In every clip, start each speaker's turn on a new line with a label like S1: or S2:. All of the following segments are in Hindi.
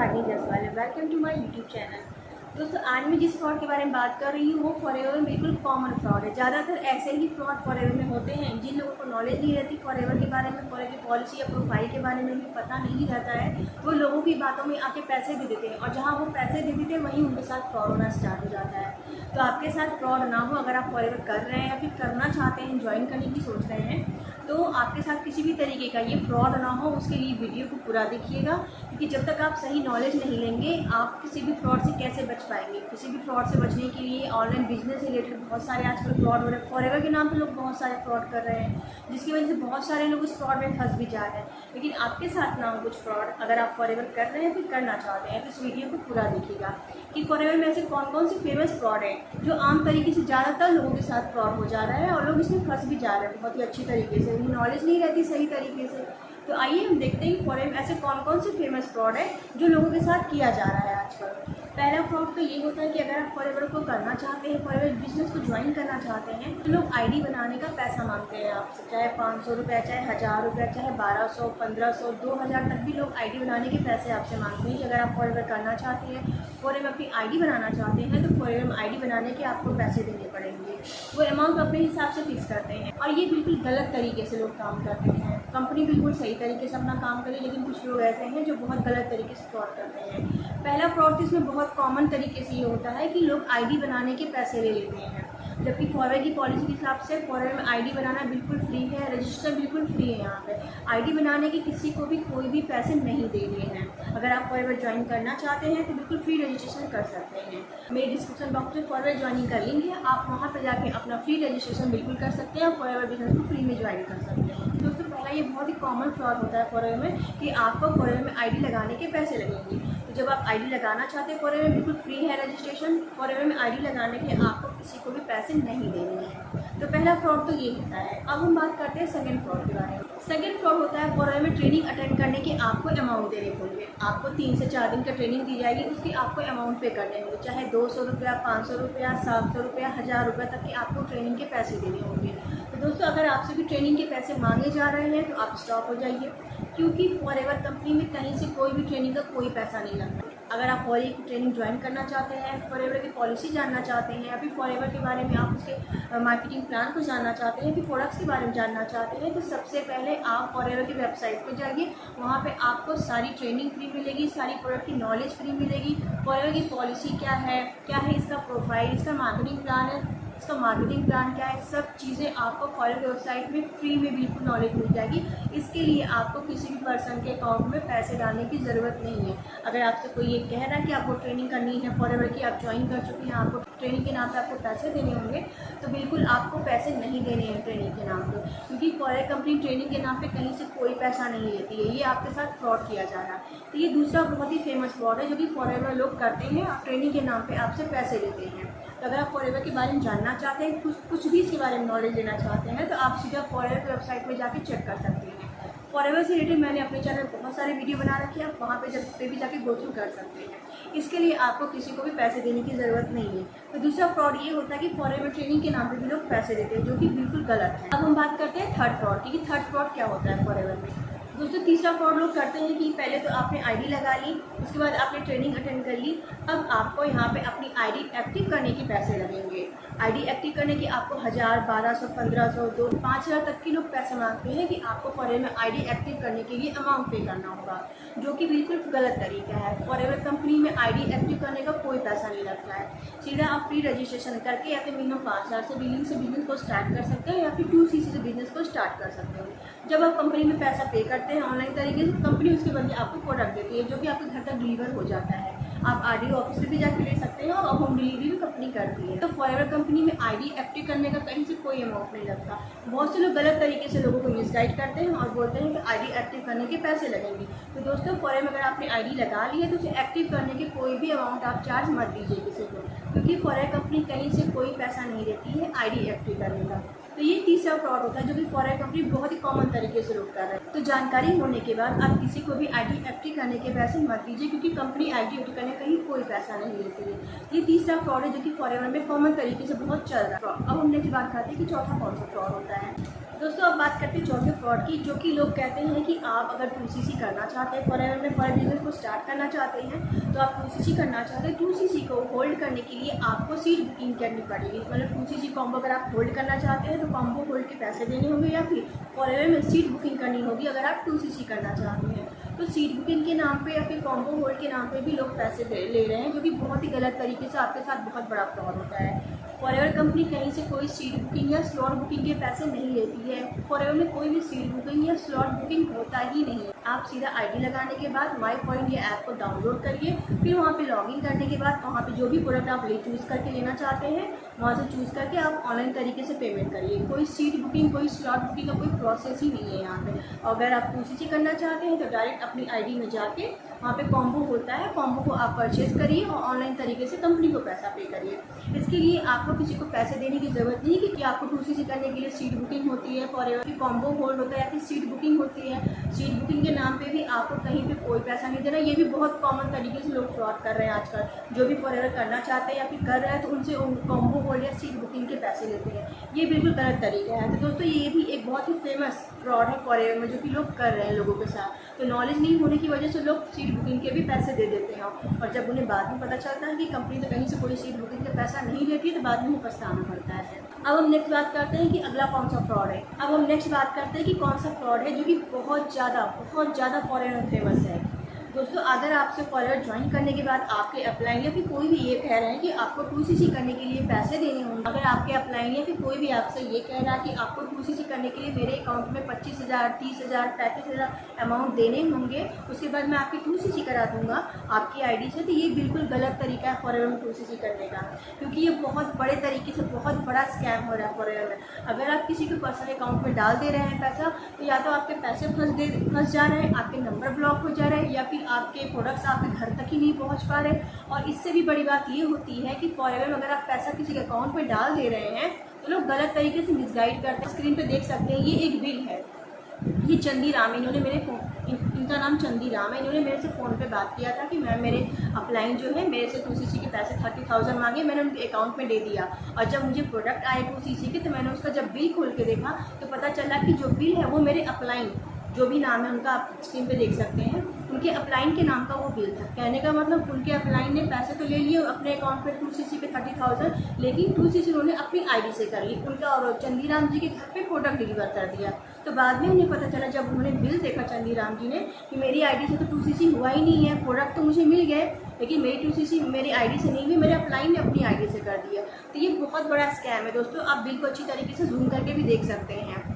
S1: Ragini Jaiswal. Welcome to my YouTube channel. दोस्तों, आज मैं जिस फ्रॉड के बारे में बात कर रही हूँ वो फॉरएवर में बिल्कुल कॉमन फ्रॉड है। ज़्यादातर ऐसे ही फ्रॉड फॉरएवर में होते हैं। जिन लोगों को नॉलेज नहीं रहती फॉरएवर के बारे में, फॉरएवर की पॉलिसी या प्रोफाइल के बारे में भी पता नहीं रहता है, वो लोगों की बातों में आके पैसे दे देते हैं और जहाँ वो पैसे दे देते हैं वहीं उनके साथ फ्रॉड होना स्टार्ट हो जाता है। तो आपके साथ फ्रॉड ना हो, अगर आप फॉरएवर कर रहे हैं या फिर करना चाहते हैं, ज्वाइन करने की सोच रहे हैं, तो आपके साथ किसी भी तरीके का ये फ्रॉड ना हो उसके लिए वीडियो को पूरा देखिएगा। क्योंकि जब तक आप सही नॉलेज नहीं लेंगे आप किसी भी फ्रॉड से कैसे बच पाएंगे। किसी भी फ्रॉड से बचने के लिए ऑनलाइन बिजनेस से रिलेटेड बहुत सारे आजकल फ्रॉड हो रहे हैं। फॉरएवर के नाम पे लोग बहुत सारे फ्रॉड कर रहे हैं, जिसकी वजह से बहुत सारे लोग उस फ्रॉड में फंस भी जा रहे हैं। लेकिन आपके साथ ना हो कुछ फ्रॉड, अगर आप फॉरएवर कर रहे हैं फिर करना चाहते हैं, तो इस वीडियो को पूरा देखिएगा कि फॉरएवर में ऐसे कौन कौन से फेमस फ्रॉड है जो आम तरीके से ज़्यादातर लोगों के साथ फ्रॉड हो जा रहा है और लोग इसमें फंस भी जा रहे हैं बहुत ही अच्छी तरीके से। उन्हें नॉलेज नहीं रहती सही तरीके से। तो आइए हम देखते हैं फॉरएवर में ऐसे कौन कौन से फेमस फ्रॉड है जो लोगों के साथ किया जा रहा है आजकल। पहला फ्रॉड तो ये होता है कि अगर आप फॉरएवर को करना चाहते हैं, फॉरएवर बिजनेस को ज्वाइन करना चाहते हैं, तो लोग आईडी बनाने का पैसा मांगते हैं आपसे। चाहे 500 रुपये, चाहे 1000 रुपये, चाहे 1200, 1500, 2000 तक भी लोग आईडी बनाने के पैसे आपसे मांगते हैं कि अगर आप फॉरएवर करना चाहते हैं, फॉरएवर अपनी आईडी बनाना चाहते हैं, तो फॉरएवर में आईडी बनाने के आपको पैसे देने पड़ेंगे। वो अमाउंट अपने हिसाब से फिक्स करते हैं और ये बिल्कुल गलत तरीके से लोग काम करते हैं। कंपनी बिल्कुल सही तरीके से अपना काम करे, लेकिन कुछ लोग ऐसे हैं जो बहुत गलत तरीके से फ्रॉड करते हैं। पहला फ्रॉड इसमें बहुत कॉमन तरीके से ये होता है कि लोग आईडी बनाने के पैसे ले लेते हैं, जबकि फॉरएवर की पॉलिसी के हिसाब से फॉरएवर में आईडी बनाना बिल्कुल फ्री है, रजिस्टर बिल्कुल फ्री है। यहाँ पे आईडी बनाने के किसी को भी कोई भी पैसे नहीं देने हैं। अगर आप फॉरएवर ज्वाइन करना चाहते हैं तो बिल्कुल फ्री रजिस्ट्रेशन कर सकते हैं। मेरे डिस्क्रिप्शन बॉक्स में फॉरएवर ज्वाइनिंग का लिंक है, आप वहाँ पर जाके अपना फ्री रजिस्ट्रेशन बिल्कुल कर सकते हैं और फॉरएवर बिजनेस को फ्री में ज्वाइन कर सकते हैं। दोस्तों, पहला ये बहुत ही कॉमन फ्रॉड होता है फॉरएवर में कि आपको फॉरएवर में आईडी लगाने के पैसे लगेंगे। तो जब आप आईडी लगाना चाहते हैं, फॉरएवर में बिल्कुल फ्री है रजिस्ट्रेशन, फॉरएवर में आईडी लगाने के आपको किसी को भी पैसे नहीं देने हैं। तो पहला फ्रॉड तो ये होता है। अब हम बात करते हैं सेकंड फ्रॉड के बारे में। सेकंड फ्रॉड होता है फॉरएवर में ट्रेनिंग अटेंड करने के आपको अमाउंट देने होंगे। आपको 3 से 4 दिन का ट्रेनिंग दी जाएगी, उसकी आपको अमाउंट पे करने होंगे। चाहे 200 रुपया, 500 रुपया, 700 रुपया, 1000 रुपये तक के आपको ट्रेनिंग के पैसे देने होंगे। तो दोस्तों, अगर आपसे भी ट्रेनिंग के पैसे मांगे जा रहे हैं तो आप स्टॉप हो जाइए, क्योंकि फॉरएवर कंपनी में कहीं से कोई भी ट्रेनिंग का कोई पैसा नहीं लगता। अगर आप फॉरएवर की ट्रेनिंग ज्वाइन करना चाहते हैं, फॉरएवर की पॉलिसी जानना चाहते हैं या फिर फॉरएवर के बारे में आप उसके मार्केटिंग प्लान को जानना चाहते हैं, फिर प्रोडक्ट्स के बारे में जानना चाहते हैं, तो सबसे पहले आप फॉरएवर की वेबसाइट पर जाइए। वहाँ पे आपको सारी ट्रेनिंग फ्री मिलेगी, सारी प्रोडक्ट की नॉलेज फ्री मिलेगी। फॉरएवर की पॉलिसी क्या है इसका प्रोफाइल, इसका मार्केटिंग प्लान है, इसका मार्केटिंग प्लान क्या है, सब चीज़ें आपको फॉरएवर की वेबसाइट में फ्री में बिल्कुल नॉलेज मिल जाएगी। इसके लिए आपको किसी भी पर्सन के अकाउंट में पैसे डालने की ज़रूरत नहीं है। अगर आपसे कोई ये कह रहा है कि आपको ट्रेनिंग करनी है फॉरएवर की, आप ज्वाइन कर चुके हैं, आपको ट्रेनिंग के नाम पे आपको पैसे देने होंगे, तो बिल्कुल आपको पैसे नहीं देने हैं ट्रेनिंग के नाम पे, क्योंकि फॉरएवर कंपनी ट्रेनिंग के नाम पे कहीं से कोई पैसा नहीं लेती है। ये आपके साथ फ्रॉड किया जा रहा है। तो ये दूसरा बहुत ही फेमस फ्रॉड है जो कि फॉरएवर लोग करते हैं और ट्रेनिंग के नाम पर आपसे पैसे लेते हैं। तो अगर आप फॉरएवर के बारे में जानना चाहते हैं, कुछ भी इसके बारे में नॉलेज लेना चाहते हैं, तो आप सीधा फॉरएवर की वेबसाइट में जाके चेक कर सकते हैं। फॉरएवर से रिलेटेड मैंने अपने चैनल पर बहुत सारे वीडियो बना रखे हैं, आप वहाँ पे भी जाके गो थ्रू कर सकते हैं। इसके लिए आपको किसी को भी पैसे देने की ज़रूरत नहीं है। तो दूसरा फ्रॉड ये होता है कि फॉरएवर ट्रेनिंग के नाम पे भी लोग पैसे देते हैं, जो कि बिल्कुल गलत है। अब हम बात करते हैं थर्ड फ्रॉड की, थर्ड फ्रॉड क्या होता है फॉरएवर में। दोस्तों, तीसरा फ्रॉड लोग करते हैं कि पहले तो आपने आईडी लगा ली, उसके बाद आपने ट्रेनिंग अटेंड कर ली, अब आपको यहाँ पे अपनी आईडी एक्टिव करने के पैसे लगेंगे। आईडी एक्टिव करने के आपको 1000, 1200, 1500, 2, 5000 तक के लोग पैसे मांगते हैं कि आपको फॉरएवर में आईडी एक्टिव करने के लिए अमाउंट पे करना होगा, जो कि बिल्कुल गलत तरीका है। फॉरएवर कंपनी में आईडी एक्टिव करने का कोई पैसा नहीं लगता है। सीधा आप फ्री रजिस्ट्रेशन करके या फिर मिनिमम 5000 से बिजनेस को स्टार्ट कर सकते हैं या फिर 2cc से बिजनेस को स्टार्ट कर सकते हैं। जब आप कंपनी में पैसा पे करते हैं ऑनलाइन तरीके से, कंपनी उसके बदले आपको प्रोडक्ट देती है जो कि आपके घर तक डिलीवर हो जाता है। आप आरडीओ ऑफिस से भी जाकर ले सकते हैं और होम डिलीवरी भी कंपनी करती है। तो फॉरएवर कंपनी में आईडी एक्टिव करने का कहीं से कोई अमाउंट नहीं लगता। बहुत से लोग गलत तरीके से लोगों को मिसगाइड करते हैं और बोलते हैं कि आईडी एक्टिव करने के पैसे लगेंगे। तो दोस्तों, फॉरएवर अगर आपने आईडी लगा ली है तो उसे एक्टिव करने के कोई भी अमाउंट आप चार्ज मत दीजिए किसी को, क्योंकि फॉरएवर कंपनी कहीं से कोई पैसा नहीं देती है आईडी एक्टिव करने का। तो ये तीसरा फ्रॉड होता है जो कि फॉरएवर कंपनी बहुत ही कॉमन तरीके से लोग कर रहे हैं। तो जानकारी होने के बाद आप किसी को भी आईडी एक्टिव करने के पैसे मत दीजिए, क्योंकि कंपनी आईडी एक्टिव करने का ही कोई पैसा नहीं लेती है। ये तीसरा फ्रॉड है जो कि फॉरएवर में कॉमन तरीके से बहुत चल रहा है। अब हम नेक्स्ट बात करते हैं कि चौथा कौन सा फ्रॉड होता है। दोस्तों अब बात करते हैं चौथे फ्रॉड की, जो कि लोग कहते हैं कि आप अगर 2CC करना चाहते हैं, फॉरएवर में फॉर बिजनेस को स्टार्ट करना चाहते हैं, तो आप 2CC करना चाहते हैं। 2CC को होल्ड करने के लिए आपको सीट बुकिंग करनी पड़ेगी। मतलब 2CC कॉम्बो अगर आप होल्ड करना चाहते हैं तो कॉम्बो होल्ड के पैसे देने होंगे, या फिर फॉरएवर में सीट बुकिंग करनी होगी अगर आप 2CC करना चाहते हैं। तो सीट बुकिंग के नाम पे या फिर कॉम्बो होल्ड के नाम पे भी लोग पैसे ले रहे हैं, जो कि बहुत ही गलत तरीके से आपके साथ बहुत बड़ा फ्रॉड होता है। फॉरएवर कंपनी कहीं से कोई सीट बुकिंग या स्लॉट बुकिंग के पैसे नहीं लेती है। फॉरएवर में कोई भी सीट बुकिंग या स्लॉट बुकिंग होता ही नहीं है। आप सीधा आईडी लगाने के बाद माई पॉइंट ये ऐप को डाउनलोड करिए, फिर वहाँ पे लॉगिन करने के बाद वहाँ पे जो भी प्रोडक्ट आप चूज़ करके लेना चाहते हैं वहाँ से चूज़ करके आप ऑनलाइन तरीके से पेमेंट करिए। कोई सीट बुकिंग, कोई स्लॉट बुकिंग का कोई प्रोसेस ही नहीं है यहाँ पे। अगर आप 2CC करना चाहते हैं तो डायरेक्ट अपनी आईडी में जाके वहाँ पे कॉम्बो होता है, कॉम्बो को आप परचेज करिए और ऑनलाइन तरीके से कंपनी को पैसा पे करिए। इसके लिए आपको किसी को पैसे देने की ज़रूरत नहीं है कि आपको 2CC करने के लिए सीट बुकिंग होती है, फॉरएवर की कॉम्बो होल्ड होता है या फिर सीट बुकिंग होती है। सीट बुकिंग के नाम पे भी आपको कहीं पे कोई पैसा नहीं देना। ये भी बहुत कॉमन तरीके से लोग फ्रॉड कर रहे हैं आजकल। जो भी फॉरएवर करना चाहते हैं या फिर कर रहे हैं तो उनसे कॉम्बो होल्ड या सीट बुकिंग के पैसे लेते हैं। ये बिल्कुल गलत तरीका है। तो दोस्तों ये भी एक बहुत ही फेमस फ्रॉड है फॉरएवर में, जो कि लोग कर रहे हैं लोगों के साथ। तो नॉलेज नहीं होने की वजह से लोग सीट बुकिंग के भी पैसे दे देते हैं, और जब उन्हें बाद में पता चलता है कि कंपनी तो कहीं से कोई सीट बुकिंग का पैसा नहीं लेती है तो बाद में उन्हें पछताना पड़ता है। अब हम नेक्स्ट बात करते हैं कि अगला कौन सा फ्रॉड है। अब हम नेक्स्ट बात करते हैं कि कौन सा फ्रॉड है जो कि बहुत ज़्यादा फॉरएवर में फेमस है। दोस्तों अगर आपसे फॉरएवर ज्वाइन करने के बाद आपके अपलाइन या फिर कोई भी ये कह रहे हैं कि आपको 2CC करने के लिए पैसे देने होंगे, अगर आपके अपलाइन या फिर कोई भी आपसे ये कह रहा है कि आपको 2CC करने के लिए मेरे अकाउंट में 25,000, 30,000, 35,000 अमाउंट देने होंगे, उसके बाद मैं आपकी 2CC करा दूंगा आपकी आईडी से, तो ये बिल्कुल गलत तरीका है फॉरएवर में 2CC करने का। क्योंकि ये बहुत बड़े तरीके से बहुत बड़ा स्कैम हो रहा है फॉरएवर में। अगर आप किसी के पर्सनल अकाउंट में डाल दे रहे हैं पैसा, तो या तो आपके पैसे फंस जा रहे हैं, आपके नंबर ब्लॉक हो जा रहे हैं, या फिर आपके प्रोडक्ट्स आपके घर तक ही नहीं पहुंच पा रहे। और इससे भी बड़ी बात ये होती है कि फॉरएवर में अगर आप पैसा किसी के अकाउंट में डाल दे रहे हैं तो लोग गलत तरीके से मिसगाइड करते हैं। स्क्रीन पे देख सकते हैं ये एक बिल है, ये चंदी राम, इन्होंने मेरे इनका नाम चंदी राम है। इन्होंने मेरे से फ़ोन पे बात किया था कि मैम मेरे अपलाइन जो है मेरे से 2CC के पैसे 30,000 मांगे, मैंने उनके अकाउंट में दे दिया। और जब मुझे प्रोडक्ट आए 2CC के तो मैंने उसका जब बिल खोल के देखा तो पता चला कि जो बिल है वो मेरे अपलाइन, जो भी नाम है उनका आप स्क्रीन पे देख सकते हैं, उनके अपलाइन के नाम का वो बिल था। कहने का मतलब उनके अपलाइन ने पैसे तो ले लिए अपने अकाउंट पे 2CC पे 30,000, लेकिन 2CC उन्होंने अपनी आईडी से कर ली उनका, और चंदीराम जी के घर पे प्रोडक्ट डिलीवर कर दिया। तो बाद में उन्हें पता चला जब उन्होंने बिल देखा चंदीराम जी ने कि मेरी आईडी से तो 2CC हुआ ही नहीं है, प्रोडक्ट तो मुझे मिल गए लेकिन मेरी 2CC मेरी आईडी से नहीं हुई, मेरे अपलाइन ने अपनी आईडी से कर दिया। तो ये बहुत बड़ा स्कैम है दोस्तों। आप बिल को अच्छी तरीके से जूम करके भी देख सकते हैं।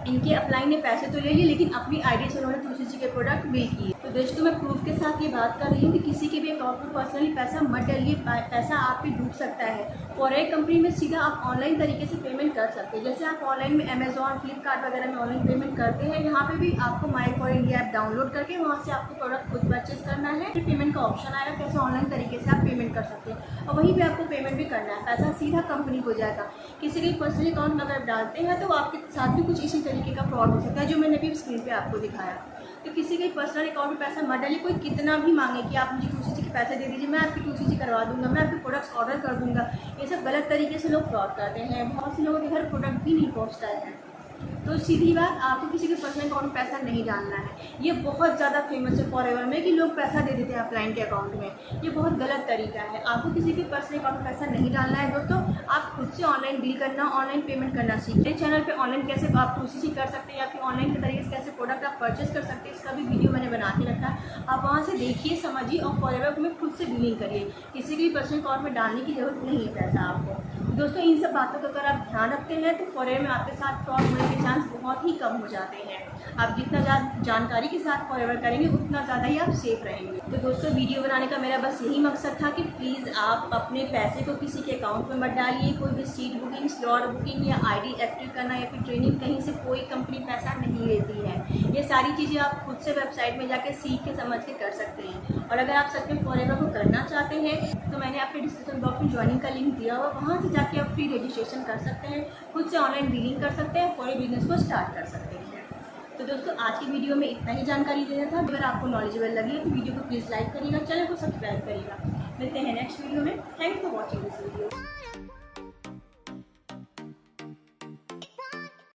S1: इनके अपलाइन ने पैसे तो ले लिए लेकिन अपनी आईडी से उन्होंने 2CC के प्रोडक्ट बिल किए। तो दोस्तों मैं प्रूफ के साथ ये बात कर रही हूँ कि किसी के भी अकाउंट में पर्सनली पैसा मत डालिए, पैसा आप पे डूब सकता है। फॉरएवर कंपनी में सीधा आप ऑनलाइन तरीके से पेमेंट कर सकते हैं। जैसे आप ऑनलाइन में अमेजॉन, फ्लिपकार्ट वगैरह में ऑनलाइन पेमेंट करते हैं, यहाँ पे भी आपको माई फॉर इंडिया ऐप डाउनलोड करके वहाँ से आपको प्रोडक्ट खुद परचेज करना है। फिर पेमेंट का ऑप्शन आएगा, कैसे ऑनलाइन तरीके से आप पेमेंट कर सकते हैं और वहीं पर आपको पेमेंट भी करना है, पैसा सीधा कंपनी को जाएगा। किसी के पर्सनल अकाउंट में अगर डालते हैं तो आपके साथ भी कुछ इसी तरीके का फ्रॉड हो सकता है जो मैंने अभी स्क्रीन पे आपको दिखाया। तो किसी के पर्सनल अकाउंट में पैसा मत डालिए। कोई कितना भी मांगे कि आप मुझे 2CC के पैसे दे दीजिए, मैं आपकी 2CC करवा दूंगा, मैं आपके प्रोडक्ट्स ऑर्डर कर दूंगा, ये सब गलत तरीके से लोग फ्रॉड करते हैं। बहुत से लोगों के घर प्रोडक्ट भी नहीं पहुँचता है। तो सीधी बात, आपको किसी के पर्सनल अकाउंट में पैसा नहीं डालना है। ये बहुत ज़्यादा फेमस है फॉरएवर में कि लोग पैसा दे देते हैं अपलाइन के अकाउंट में। ये बहुत गलत तरीका है। आपको किसी के पर्सनल अकाउंट में पैसा नहीं डालना है दोस्तों। आप खुद से ऑनलाइन डील करना, ऑनलाइन पेमेंट करना सीखिए। चैनल पे ऑनलाइन कैसे आप 2CC कर सकते हैं या फिर ऑनलाइन के तरीके से कैसे प्रोडक्ट आप परचेज कर सकते हैं, इसका भी वीडियो मैंने बना के रखा है। आप वहाँ से देखिए, समझिए और फॉरएवर में खुद से डीलिंग करिए। किसी के पर्सनल अकाउंट में डालने की जरूरत नहीं है पैसा आपको। दोस्तों इन सब बातों का अगर आप ध्यान रखते हैं तो फॉरएवर में आपके साथ फ्रॉड होने के चांस बहुत ही कम हो जाते हैं। आप जितना ज़्यादा जानकारी के साथ फॉरएवर करेंगे उतना ज़्यादा ही आप सेफ रहेंगे। तो दोस्तों वीडियो बनाने का मेरा बस यही मकसद था कि प्लीज़ आप अपने पैसे को किसी के अकाउंट में मत डालिए। कोई भी सीट बुकिंग, स्लॉट बुकिंग या आईडी एक्टिव करना या फिर ट्रेनिंग, कहीं से कोई कंपनी पैसा नहीं लेती है। ये सारी चीज़ें आप खुद से वेबसाइट में जाके सीख के समझ के कर सकते हैं। और अगर आप सच में फॉरएवर को करना चाहते हैं तो मैंने आपके डिस्क्रिप्शन बॉक्स में ज्वाइनिंग का लिंक दिया हुआ, वहाँ से जाके आप फ्री रजिस्ट्रेशन कर सकते हैं, खुद से ऑनलाइन डीलिंग कर सकते हैं, फॉरएवर बिजनेस को स्टार्ट कर सकते हैं। तो दोस्तों आज की वीडियो में इतना ही जानकारी देना था। अगर आपको नॉलेजेबल लगी तो वीडियो को प्लीज़ लाइक करिएगा, चैनल को सब्सक्राइब करिएगा। मिलते हैं नेक्स्ट वीडियो में। Thanks for watching this video.